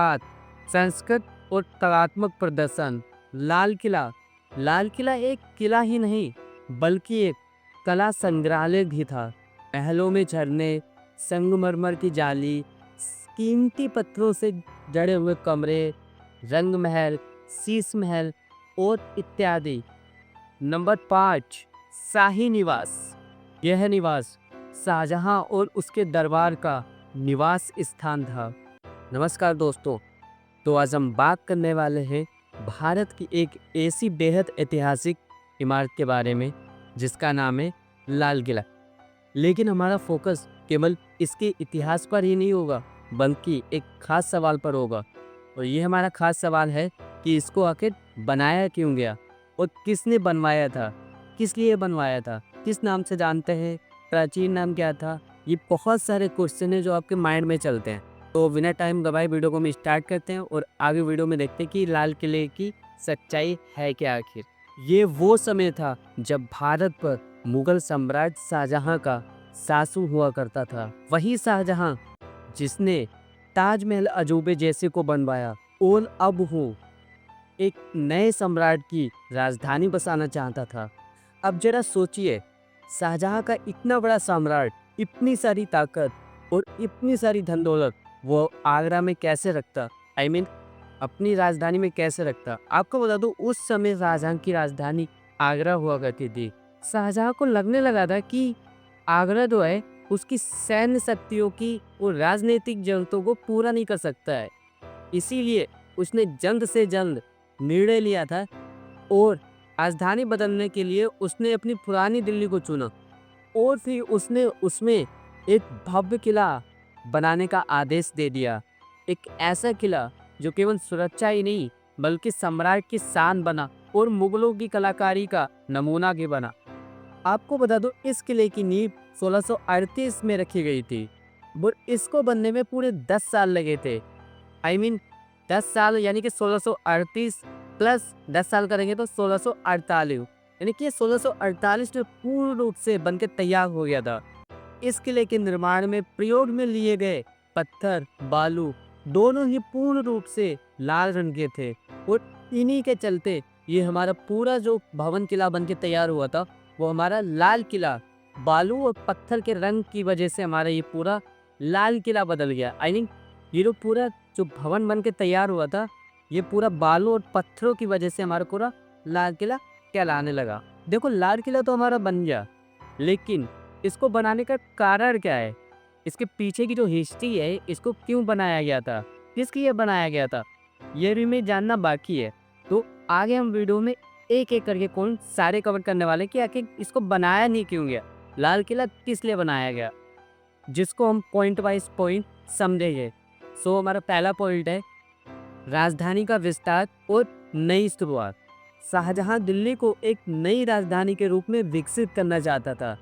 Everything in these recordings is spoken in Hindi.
सात संस्कृत और कलात्मक प्रदर्शन। लाल किला। लाल किला एक किला ही नहीं बल्कि एक कला संग्रहालय भी था। महलों में झरने, संगमरमर की जाली, कीमती पत्थरों से जड़े हुए कमरे, रंग महल, शीश महल और इत्यादि। नंबर 5 शाही निवास। यह निवास शाहजहां और उसके दरबार का निवास स्थान था। नमस्कार दोस्तों, तो आज हम बात करने वाले हैं भारत की एक ऐसी बेहद ऐतिहासिक इमारत के बारे में जिसका नाम है लाल किला। लेकिन हमारा फोकस केवल इसके इतिहास पर ही नहीं होगा बल्कि एक खास सवाल पर होगा। और ये हमारा खास सवाल है कि इसको आखिर बनाया क्यों गया और किसने बनवाया था, किस लिए बनवाया था, किस नाम से जानते हैं, प्राचीन नाम क्या था। ये बहुत सारे क्वेश्चन हैं जो आपके माइंड में चलते हैं। तो बिना टाइम गवाए वीडियो को हम स्टार्ट करते हैं और आगे वीडियो में देखते हैं कि लाल किले की सच्चाई है क्या आखिर। ये वो समय था जब भारत पर मुगल सम्राट शाहजहां का शासन हुआ करता था। वही शाहजहां जिसने ताजमहल अजूबे जैसे को बनवाया और अब वो एक नए सम्राट की राजधानी बसाना चाहता था। अब जरा सोचिए, शाहजहां का इतना बड़ा सम्राट, इतनी सारी ताकत और इतनी सारी धन दौलत वो आगरा में कैसे रखता, आई मीन अपनी राजधानी में कैसे रखता। आपको बता दूं, उस समय शाहजहां की राजधानी आगरा हुआ करती थी। शाहजहां को लगने लगा था कि आगरा जो है उसकी सैन्य शक्तियों की और राजनीतिक जरूरतों को पूरा नहीं कर सकता है। इसीलिए उसने जल्द से जल्द निर्णय लिया था और राजधानी बदलने के लिए उसने अपनी पुरानी दिल्ली को चुना और फिर उसने उसमें एक भव्य किला बनाने का आदेश दे दिया। एक ऐसा किला जो केवल सुरक्षा ही नहीं बल्कि सम्राट की शान बना और मुगलों की कलाकारी का नमूना भी बना। आपको बता दो, इस किले की नींव 1638 में रखी गई थी और इसको बनने में पूरे 10 साल लगे थे। आई मीन 10 साल यानी कि 1638 प्लस 10 साल करेंगे तो 1648, यानी कि 1648 में पूर्ण रूप से बनकर तैयार हो गया था। इस किले के निर्माण में प्रयोग में लिए गए पत्थर, बालू दोनों ही पूर्ण रूप से लाल रंग के थे और इन्हीं के चलते ये हमारा पूरा जो भवन किला बन के तैयार हुआ था वो हमारा लाल किला, बालू और पत्थर के रंग की वजह से हमारा ये पूरा लाल किला बदल गया। आई मीन ये जो भवन बन के तैयार हुआ था ये पूरा बालू और पत्थरों की वजह से हमारा पूरा लाल किला कहलाने लगा। देखो, लाल किला तो हमारा बन गया, लेकिन इसको बनाने का कारण क्या है, इसके पीछे की जो हिस्ट्री है, इसको क्यों बनाया गया था, किस लिए बनाया गया था, ये भी मैं जानना बाकी है। तो आगे हम वीडियो में एक एक करके कौन सारे कवर करने वाले कि आखिर इसको बनाया नहीं क्यों गया, लाल किला किस लिए बनाया गया, जिसको हम पॉइंट वाइज पॉइंट समझेंगे। सो हमारा पहला पॉइंट है राजधानी का विस्तार और नई शुरुआत। शाहजहां दिल्ली को एक नई राजधानी के रूप में विकसित करना चाहता था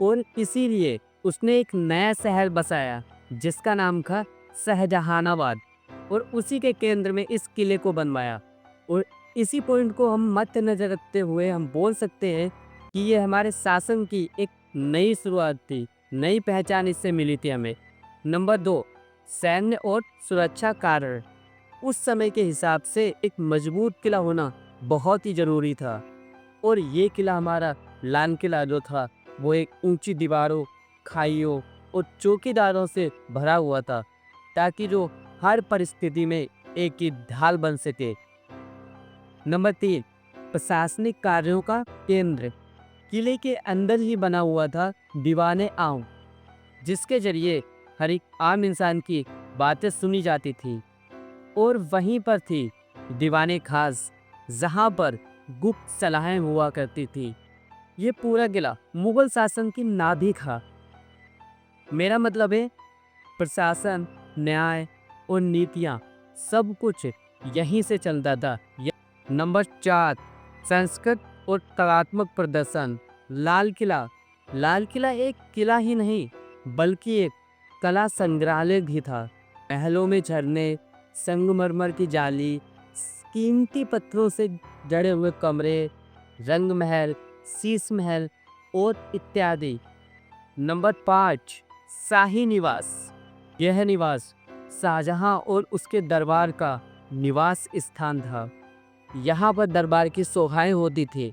और इसीलिए उसने एक नया शहर बसाया जिसका नाम था शाहजहानाबाद और उसी के केंद्र में इस किले को बनवाया। और इसी पॉइंट को हम मद्देनजर रखते हुए हम बोल सकते हैं कि ये हमारे शासन की एक नई शुरुआत थी, नई पहचान इससे मिली थी हमें। नंबर 2 सैन्य और सुरक्षा कारण। उस समय के हिसाब से एक मजबूत किला होना बहुत ही जरूरी था और ये किला हमारा लाल किला जो था वो एक ऊंची दीवारों, खाइयों और चौकीदारों से भरा हुआ था ताकि जो हर परिस्थिति में एक ही ढाल बन सके। नंबर 3 प्रशासनिक कार्यों का केंद्र। किले के अंदर ही बना हुआ था दीवाने आम, जिसके जरिए हर एक आम इंसान की बातें सुनी जाती थी। और वहीं पर थी दीवाने खास, जहां पर गुप्त सलाहें हुआ करती थी। ये पूरा किला मुगल शासन की नाभि था। मेरा मतलब है प्रशासन, न्याय और नीतियां सब कुछ यहीं से चलता था। नंबर 4 संस्कृत और कलात्मक प्रदर्शन। लाल किला। लाल किला एक किला ही नहीं बल्कि एक कला संग्रहालय भी था। महलों में झरने, संगमरमर की जाली, कीमती पत्थरों से जड़े हुए कमरे, रंग महल, शीश महल और इत्यादि। नंबर 5 शाही निवास। यह निवास शाहजहां और उसके दरबार का निवास स्थान था। यहाँ पर दरबार की शोभाएं होती थी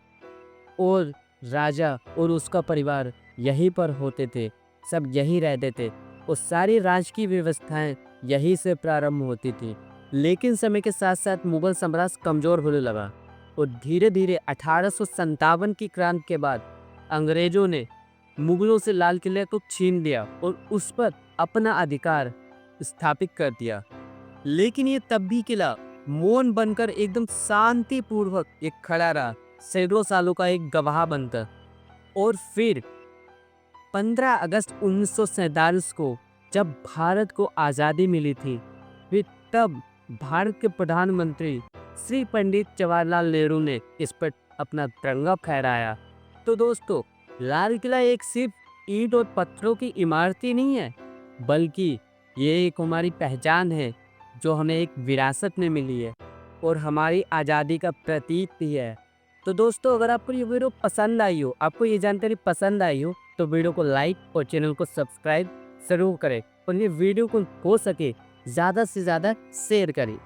और राजा और उसका परिवार यहीं पर होते थे, सब यहीं रहते थे और सारी राजकीय व्यवस्थाएं यहीं से प्रारंभ होती थी। लेकिन समय के साथ साथ मुगल साम्राज्य कमजोर होने लगा और धीरे धीरे 1857 की क्रांति के बाद अंग्रेजों ने मुगलों से लाल किले को छीन लिया और उस पर अपना अधिकार स्थापित कर दिया। लेकिन ये तब भी किला मौन बनकर एकदम शांतिपूर्वक एक खड़ा रहा, सैकड़ों सालों का एक गवाह बनकर। और फिर 15 अगस्त 1947 को जब भारत को आज़ादी मिली थी, फिर तब भारत के प्रधानमंत्री श्री पंडित जवाहरलाल नेहरू ने इस पर अपना तिरंगा फहराया। तो दोस्तों, लाल किला एक सिर्फ ईंट और पत्थरों की इमारत ही नहीं है, बल्कि ये एक हमारी पहचान है जो हमें एक विरासत में मिली है और हमारी आज़ादी का प्रतीक भी है। तो दोस्तों, अगर आपको ये वीडियो पसंद आई हो, आपको ये जानकारी पसंद आई हो, तो वीडियो को लाइक और चैनल को सब्सक्राइब ज़रूर करें और ये वीडियो को हो सके ज़्यादा से ज़्यादा शेयर करें।